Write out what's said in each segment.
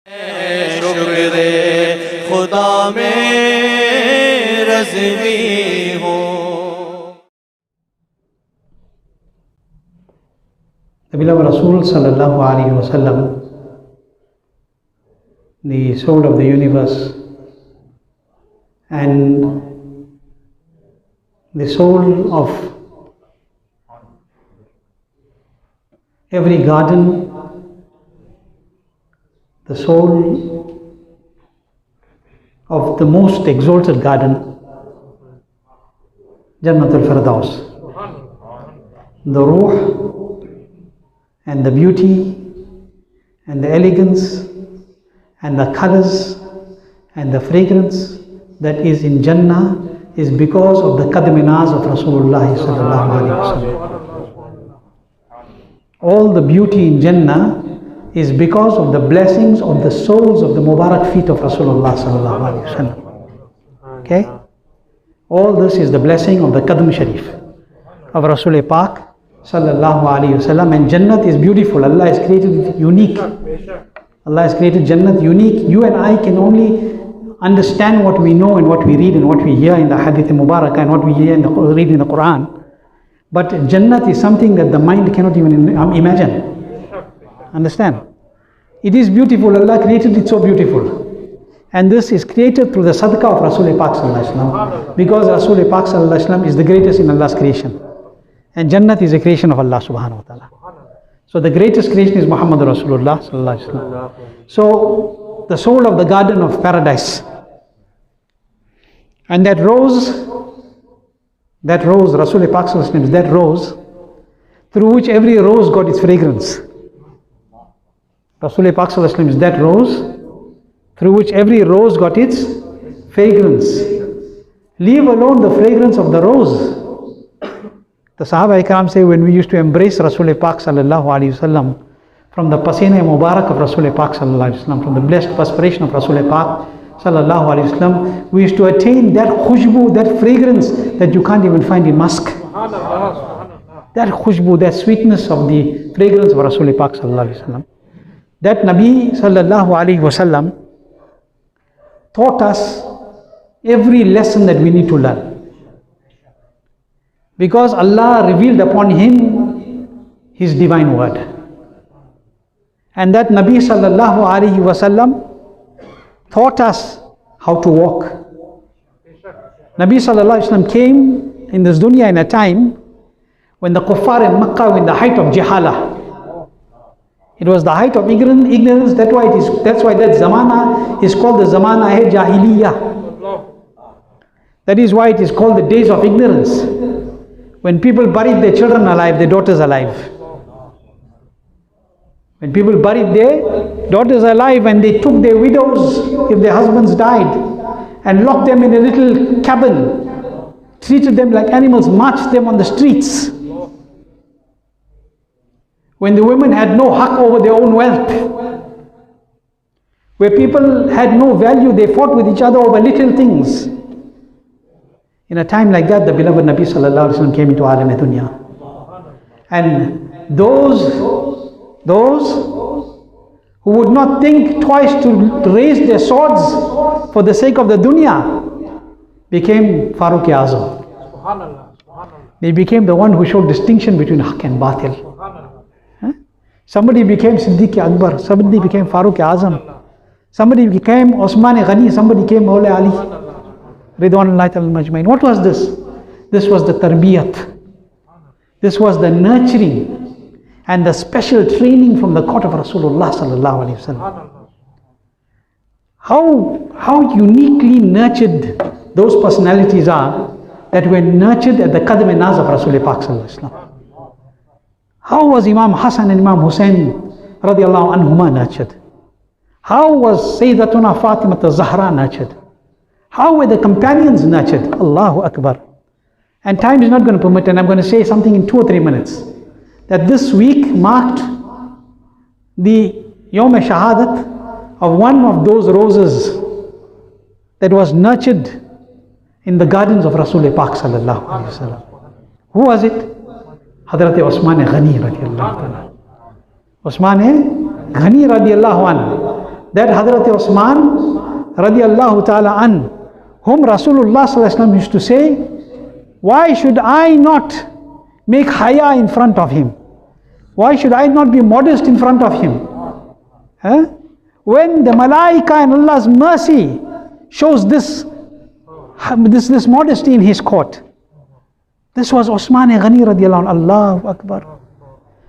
शुक्र खुदा में रज़वी हो। The beloved Rasul sallallahu alaihi wasallam, the soul of the universe and the soul of every garden, the soul of the most exalted garden, Jannatul Firdaus. The ruh and the beauty and the elegance and the colors and the fragrance that is in Jannah is because of the qadminaz of Rasulullah sallallahu alaihi wasallam. All the beauty in Jannah is because of the blessings of the souls of the Mubarak feet of Rasulullah sallallahu alaihi wasallam. Okay? All this is the blessing of the Qadm Sharif of Rasul Pak sallallahu alaihi wasallam. And Jannat is beautiful. Allah has created it unique. Allah has created Jannat unique. You and I can only understand what we know and what we read and what we hear in the Hadith Mubarakah and what we hear and read in the Quran. But Jannat is something that the mind cannot even imagine. Understand? It is beautiful. Allah created it so beautiful. And this is created through the sadaqah of Rasul Pak sallallahu alaihi wasallam. Because Rasul Pak sallallahu alaihi wasallam is the greatest in Allah's creation. And Jannat is a creation of Allah subhanahu wa ta'ala. So the greatest creation is Muhammad Rasulullah sallallahu alaihi wasallam. So the soul of the garden of paradise. And that rose, Rasul Pak sallallahu alaihi wasallam is that rose through which every rose got its fragrance. Rasul Pak sallallahu alaihi wasallam is that rose through which every rose got its fragrance. Leave alone the fragrance of the rose. The Sahaba Ikram say when we used to embrace Rasul Pak sallallahu alaihi wasallam from the pasina mubarak of Rasul Pak sallallahu alaihi wasallam, from the blessed perspiration of Rasul Pak sallallahu alaihi wasallam, we used to attain that khushbu, that fragrance that you can't even find in musk. That khushbu, that sweetness of the fragrance of Rasul Pak sallallahu alaihi wasallam. That Nabi sallallahu alaihi wasallam taught us every lesson that we need to learn. Because Allah revealed upon him his divine word. And that Nabi sallallahu alaihi wasallam taught us how to walk. Nabi sallallahu alaihi wasallam came in this dunya in a time when the kuffar in Makkah were in the height of jihala. It was the height of ignorance. That's why that zamana is called the zamana-e-jahiliyyah. That is why it is called the days of ignorance. When people buried their children alive, their daughters alive. When people buried their daughters alive and they took their widows if their husbands died and locked them in a little cabin, treated them like animals, marched them on the streets. When the women had no haq over their own wealth, where people had no value, they fought with each other over little things. In a time like that, the beloved Nabi sallallahu alaihi wasallam came into alam dunya, and those who would not think twice to raise their swords for the sake of the dunya became Farooq Azam. They became the one who showed distinction between haq and batil. Somebody became Siddiq Akbar, somebody became Farooq Azam, somebody became Osman Ghani, somebody became Mawla Ali, Ridwanullahi ta'ala majmain. What was this? This was the tarbiyat. This was the nurturing and the special training from the court of Rasulullah sallallahu alaihi wasallam. How uniquely nurtured those personalities are that were nurtured at the qadm and naz of Rasul Pak sallallahu alaihi wasallam. How was Imam Hassan and Imam Hussein radiallahu anhuma nurtured? How was Sayyidatuna Fatima al-Zahra nurtured? How were the companions nurtured? Allahu Akbar. And time is not going to permit, and I'm going to say something in 2 or 3 minutes. That this week marked the Yawm Shahadat of one of those roses that was nurtured in the gardens of Rasul Pak sallallahu alaihi wasallam. Who was it? Hazrat Osman Ghani radiallahu ta'ala. Osman Ghani radiallahu anhu. that Hazrat Osman radiallahu ta'ala an, whom Rasulullah sallallahu alaihi wasallam used to say, why should I not make haya in front of him? Why should I not be modest in front of him? When the malaika and Allah's mercy shows this modesty in his court. This was Osman Ghani radiallahu anhu. Allahu Akbar.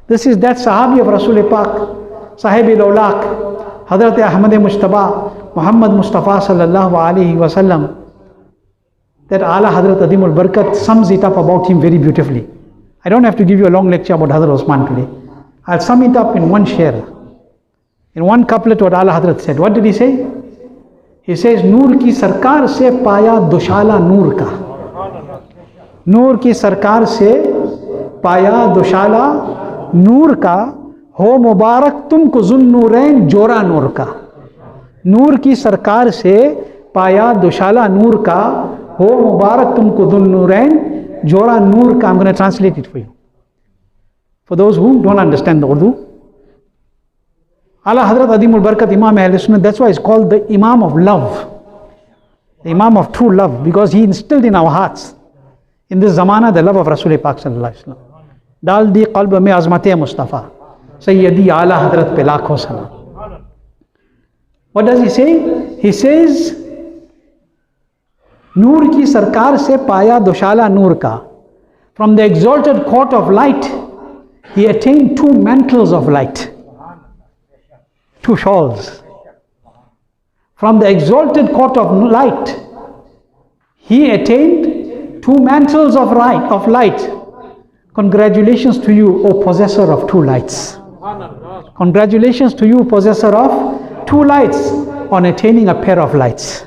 This is that Sahabi of Rasul Pak, Sahib al-Awlaq, Hazrat Ahmad Mujtaba, Muhammad Mustafa sallallahu alayhi wasallam. That Ala Hazrat Adimul Barkat sums it up about him very beautifully. I don't have to give you a long lecture about Hazrat Osman today. I'll sum it up in one share. In one couplet what Ala Hazrat said. What did he say? He says, Noor ki sarkar se paya dushala noor ka. Noor ki sarkar se paya dushala noor ka. Ho mubarak tumko zun noorain jora noor ka. Noor ki sarkar se paya dushala noor ka. Ho mubarak tumko zun noorain jora noor ka. I'm going to translate it for you. For those who don't understand the Urdu. Ala Hazrat Adimul Barkat Imam Ahl Sunnah, that's why it's called the Imam of Love. The Imam of true love, because he instilled in our hearts, in this zamana, the love of Rasul Pak sallallahu alaihi wasallam. Dal di qalb mein azmat-e Mustafa. Sayyidi Ala Hazrat pe lakho salam. What does he say? He says, Noor ki sarkar se paya doshala noor ka. From the exalted court of light, he attained 2 mantles of light. 2 shawls. From the exalted court of light, he attained 2 mantles of light. Congratulations to you, O possessor of 2 lights. Congratulations to you, possessor of 2 lights, on attaining a pair of lights.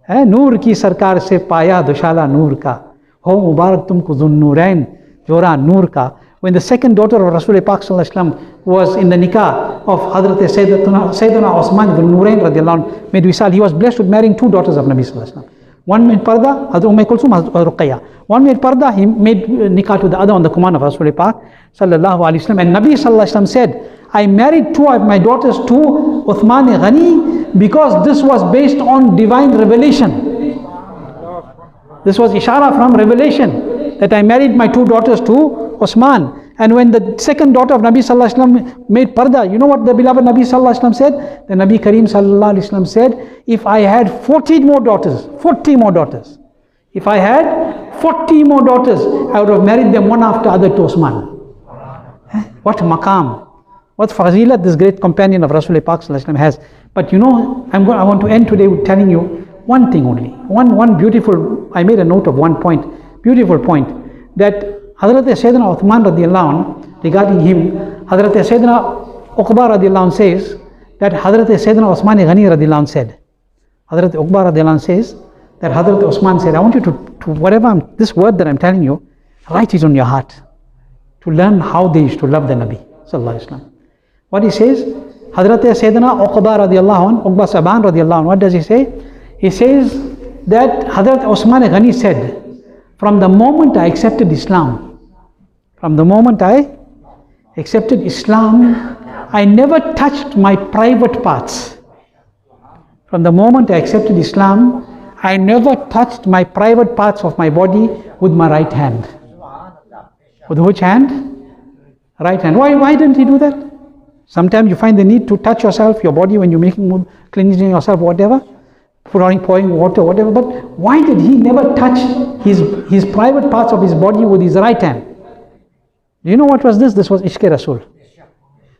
Noor ki sarkar se paya dushala noor ka. Ho mubarak tumko zun noorain jora noor ka. When the second daughter of Rasul Pak sallallahu alaihi wasallam was in the nikah of Hazrat Sayyidina Osman ibn Nourain radiallahu anhu, made wisal, he was blessed with marrying 2 daughters of Nabi sallallahu alaihi wasallam. One made parda, Hazrat Kulsum, Hazrat Ruqayya. One made parda, he made nikah to the other on the command of Rasul Pak sallallahu alaihi wasallam. And Nabi sallallahu alaihi wasallam said, I married 2 of my daughters to Uthman Ghani because this was based on divine revelation. This was ishara from revelation, that I married my 2 daughters to Osman. And when the second daughter of Nabi sallallahu alaihi wasallam made parda, you know what the beloved Nabi sallallahu alaihi wasallam said? The Nabi Kareem sallallahu alaihi wasallam said, if I had 40 more daughters, if I had 40 more daughters, I would have married them one after other to Osman. What maqam, what fazilat this great companion of Rasul Pak sallallahu alaihi wasallam has. But you know, I want to end today with telling you one thing only. One beautiful, I made a note of one point, beautiful point, that Hazrat Sayyidina Uthman radiallahu anhu, regarding him, Hazrat Sayyidina Uqba radiallahu anhu says that Hazrat Sayyidina Osman Ghani radiallahu anhu said, Hazrat Uqba radiallahu anhu says that Hazrat Osman said, I want you to whatever this word that I'm telling you, write it on your heart, to learn how they used to love the Nabi sallallahu alaihi wasallam. What he says, Hazrat Sayyidina Uqba radiallahu anhu, Uqba Saban radiallahu anhu, what does he say? He says that Hazrat Osman Ghani said, from the moment I accepted Islam, I never touched my private parts. From the moment I accepted Islam, I never touched my private parts of my body with my right hand. With which hand? Right hand. Why didn't he do that? Sometimes you find the need to touch yourself, your body, when you're making, cleansing yourself, whatever, pouring water, whatever. But why did he never touch his private parts of his body with his right hand? Do you know what was this? This was Ishq Rasul.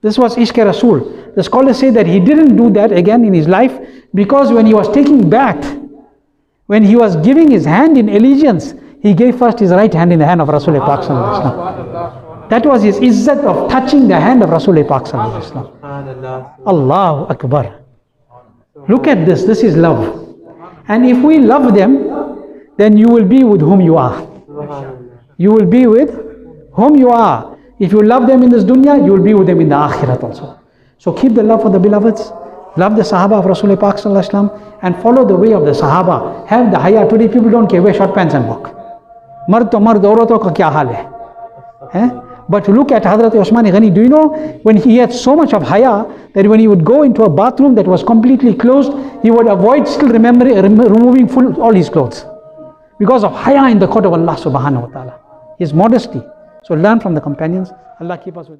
This was Ishq Rasul. The scholars say that he didn't do that again in his life because when he was taking bath, when he was giving his hand in allegiance, he gave first his right hand in the hand of Rasul Pak sallallahu alaihi wasallam. That was his izzat of touching the hand of Rasul Pak sallallahu alaihi wasallam. Allahu Akbar. Look at this. This is love. And if we love them, then you will be with whom you are. You will be with whom you are. If you love them in this dunya, you will be with them in the akhirat also. So keep the love for the beloveds, love the Sahaba of Rasul Pak sallallahu alaihi wasallam, and follow the way of the Sahaba. Have the haya. Today people don't care, wear short pants and walk. Mard to mard, auraton ka kya haal hai? But look at Hazrat Usman Ghani. Do you know when he had so much of haya that when he would go into a bathroom that was completely closed, he would avoid still removing all his clothes. Because of haya in the court of Allah subhanahu wa ta'ala. His modesty. So learn from the companions. Allah keep us with